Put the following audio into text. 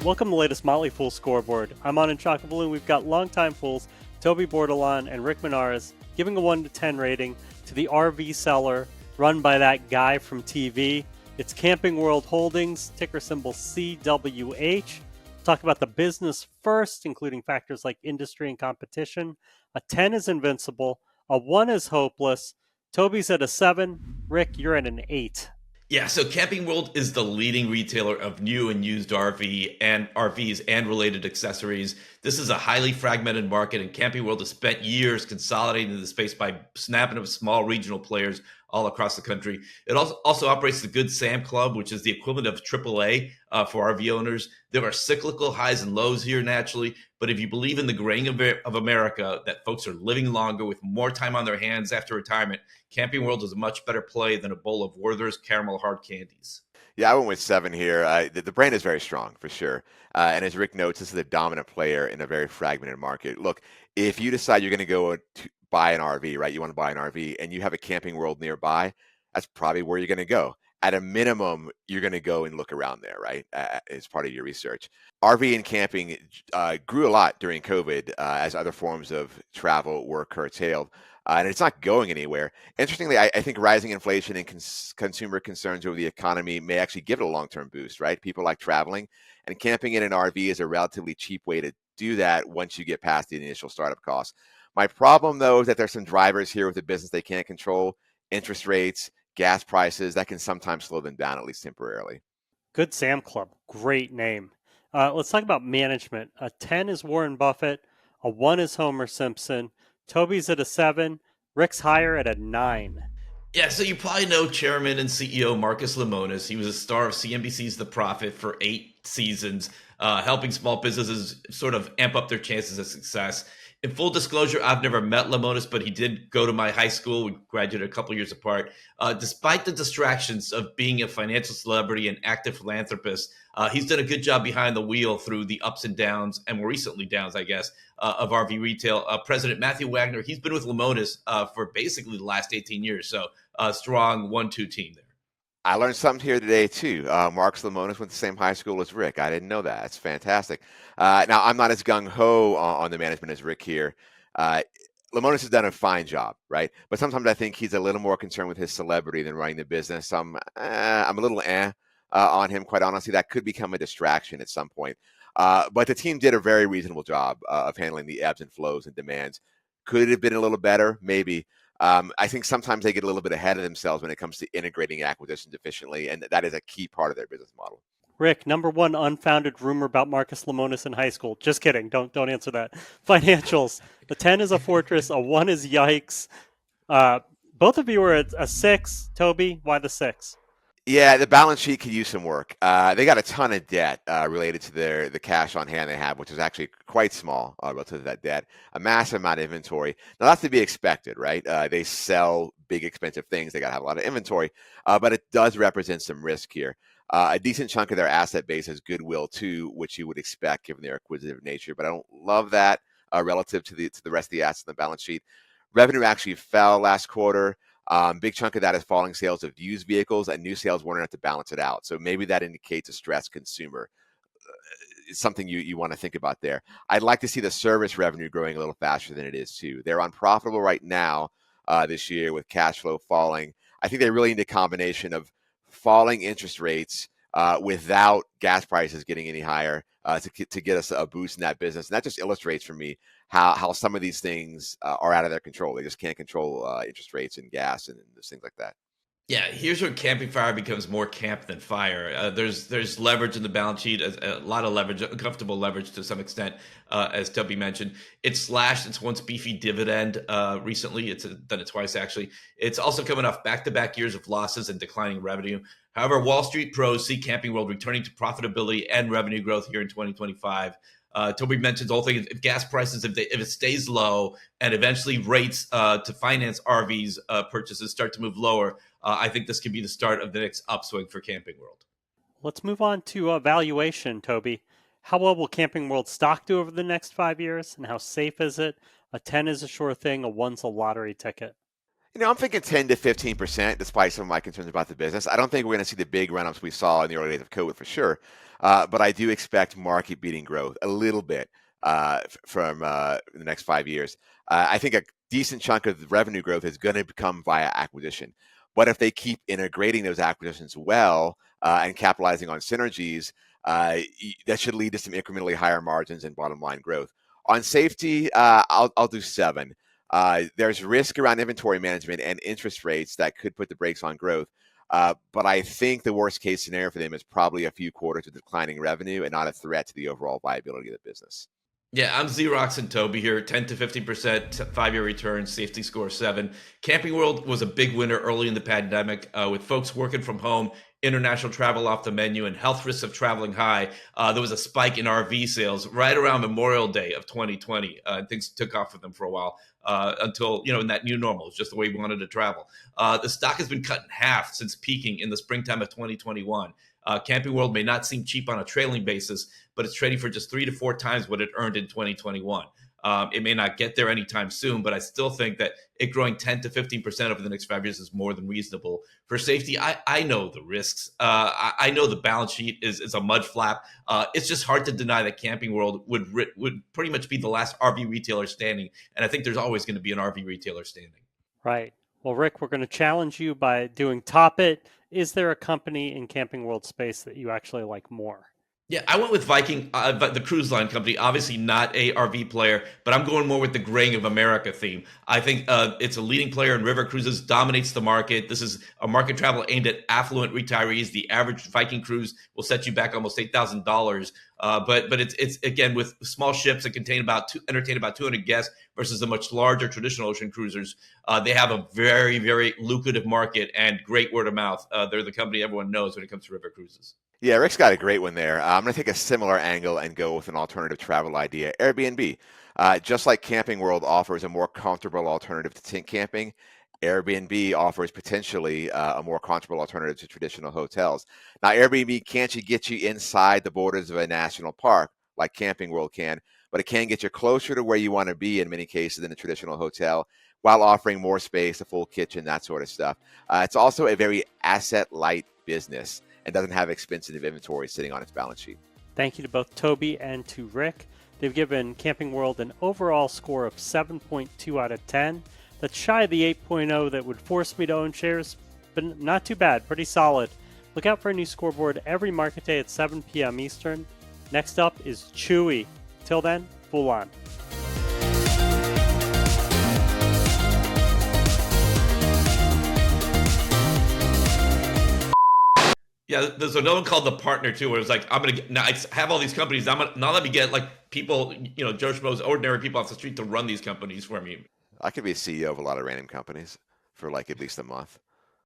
Welcome to the latest Motley Fool scoreboard. I'm Anand Chokkavelu. We've got longtime fools Toby Bordelon and Rick Munarriz giving a 1 to 10 rating to the RV seller run by that guy from TV. It's Camping World Holdings, ticker symbol CWH. Talk about the business first, including factors like industry and competition. A 10 is invincible. A 1 is hopeless. Toby's at a 7. Rick, you're at an 8. Yeah, so Camping World is the leading retailer of new and used RVs and related accessories. This is a highly fragmented market, and Camping World has spent years consolidating the space by snapping up small regional players all across the country. It also operates the Good Sam Club, which is the equivalent of AAA for RV owners. There are cyclical highs and lows here naturally, but if you believe in the grain of America, that folks are living longer with more time on their hands after retirement, Camping World is a much better play than a bowl of Werther's caramel hard candies. Yeah, I went with 7 here. The brand is very strong, for sure. And as Rick notes, this is a dominant player in a very fragmented market. Look, if you decide you're going to go to buy an RV, right? You want to buy an RV and you have a Camping World nearby, that's probably where you're going to go. At a minimum, you're going to go and look around there, right? As part of your research. RV and camping grew a lot during COVID as other forms of travel were curtailed. And it's not going anywhere. Interestingly, I think rising inflation and consumer concerns over the economy may actually give it a long-term boost, right? People like traveling, and camping in an RV is a relatively cheap way to do that once you get past the initial startup costs. My problem, though, is that there's some drivers here with the business they can't control: interest rates, gas prices, that can sometimes slow them down, at least temporarily. Good Sam Club. Great name. Let's talk about management. A 10 is Warren Buffett. A 1 is Homer Simpson. Toby's at a 7. Rick's higher at a 9. Yeah, so you probably know Chairman and CEO Marcus Lemonis. He was a star of CNBC's The Profit for 8 seasons, helping small businesses sort of amp up their chances of success. In full disclosure, I've never met Lemonis, but he did go to my high school. We graduated a couple years apart. Despite the distractions of being a financial celebrity and active philanthropist, he's done a good job behind the wheel through the ups and downs, and more recently downs, I guess, of RV retail. President Matthew Wagner, he's been with Lemonis for basically the last 18 years. So a strong 1-2 team there. I learned something here today, too. Marcus Lemonis went to the same high school as Rick. I didn't know that. It's fantastic. Now, I'm not as gung-ho on the management as Rick here. Lemonis has done a fine job, right? But sometimes I think he's a little more concerned with his celebrity than running the business. I'm a little on him, quite honestly. That could become a distraction at some point. But the team did a very reasonable job of handling the ebbs and flows and demands. Could it have been a little better? Maybe. I think sometimes they get a little bit ahead of themselves when it comes to integrating acquisitions efficiently, and that is a key part of their business model. Rick, number 1 unfounded rumor about Marcus Lemonis in high school. Just kidding. Don't answer that. Financials. The 10 is a fortress. A 1 is yikes. Both of you are at a 6. Toby, why the 6? Yeah, the balance sheet could use some work. They got a ton of debt related to the cash on hand they have, which is actually quite small relative to that debt. A massive amount of inventory. Now, that's to be expected, right? They sell big, expensive things. They got to have a lot of inventory, but it does represent some risk here. A decent chunk of their asset base has goodwill, too, which you would expect given their acquisitive nature, but I don't love that relative to the rest of the assets on the balance sheet. Revenue actually fell last quarter. Big chunk of that is falling sales of used vehicles, and new sales weren't enough to balance it out. So maybe that indicates a stressed consumer. It's something you want to think about there. I'd like to see the service revenue growing a little faster than it is, too. They're unprofitable right now this year with cash flow falling. I think they really need a combination of falling interest rates without gas prices getting any higher to get us a boost in that business. And that just illustrates for me how some of these things are out of their control. They just can't control interest rates and gas and things like that. Yeah, here's where camping fire becomes more camp than fire. There's leverage in the balance sheet, a lot of leverage, uncomfortable leverage to some extent, as Toby mentioned. It's slashed its once beefy dividend recently. It's done it twice, actually. It's also coming off back-to-back years of losses and declining revenue. However, Wall Street pros see Camping World returning to profitability and revenue growth here in 2025. Toby mentioned the whole thing. If gas prices, if it stays low and eventually rates to finance RVs purchases start to move lower, I think this could be the start of the next upswing for Camping World. Let's move on to valuation, Toby. How well will Camping World stock do over the next 5 years, and how safe is it? A 10 is a sure thing. A 1's a lottery ticket. I'm thinking 10 to 15%, despite some of my concerns about the business. I don't think we're going to see the big run-ups we saw in the early days of COVID for sure, but I do expect market-beating growth a little bit from the next 5 years. I think a decent chunk of the revenue growth is going to come via acquisition. But if they keep integrating those acquisitions well and capitalizing on synergies, that should lead to some incrementally higher margins and bottom line growth. On safety, I'll do 7. There's risk around inventory management and interest rates that could put the brakes on growth. But I think the worst case scenario for them is probably a few quarters of declining revenue and not a threat to the overall viability of the business. Yeah, I'm Xerox and Toby here. 10 to 15% 5-year return, safety score 7. Camping World was a big winner early in the pandemic with folks working from home, international travel off the menu, and health risks of traveling high. There was a spike in RV sales right around Memorial Day of 2020. Things took off for them for a while until, in that new normal. It's just the way we wanted to travel. The stock has been cut in half since peaking in the springtime of 2021. Camping World may not seem cheap on a trailing basis, but it's trading for just 3 to 4 times what it earned in 2021. It may not get there anytime soon, but I still think that it growing 10 to 15% over the next 5 years is more than reasonable. For safety, I know the risks. I know the balance sheet is a mud flap. It's just hard to deny that Camping World would pretty much be the last RV retailer standing, and I think there's always going to be an RV retailer standing. Right. Well, Rick, we're going to challenge you by doing Top It. Is there a company in Camping World space that you actually like more? Yeah, I went with Viking, the cruise line company. Obviously not a RV player, but I'm going more with the graying of America theme. I think it's a leading player in river cruises, dominates the market. This is a market travel aimed at affluent retirees. The average Viking cruise will set you back almost $8,000. But it's again with small ships that entertain about 200 guests versus the much larger traditional ocean cruisers. They have a very, very lucrative market and great word of mouth. They're the company everyone knows when it comes to river cruises. Yeah, Rick's got a great one there. I'm going to take a similar angle and go with an alternative travel idea, Airbnb. Just like Camping World offers a more comfortable alternative to tent camping, Airbnb offers potentially a more comfortable alternative to traditional hotels. Now, Airbnb can't get you inside the borders of a national park like Camping World can, but it can get you closer to where you want to be in many cases than a traditional hotel while offering more space, a full kitchen, that sort of stuff. It's also a very asset-light business and doesn't have expensive inventory sitting on its balance sheet. Thank you to both Toby and to Rick. They've given Camping World an overall score of 7.2 out of 10. That's shy of the 8.0 that would force me to own shares, but not too bad, pretty solid. Look out for a new scoreboard every market day at 7 p.m. Eastern. Next up is Chewy. Till then, Fool on. Yeah, there's another one called The Partner too, where it's like, I have all these companies. Now let me get like people, Joe Schmo's ordinary people off the street to run these companies for me. I could be a CEO of a lot of random companies for like at least a month.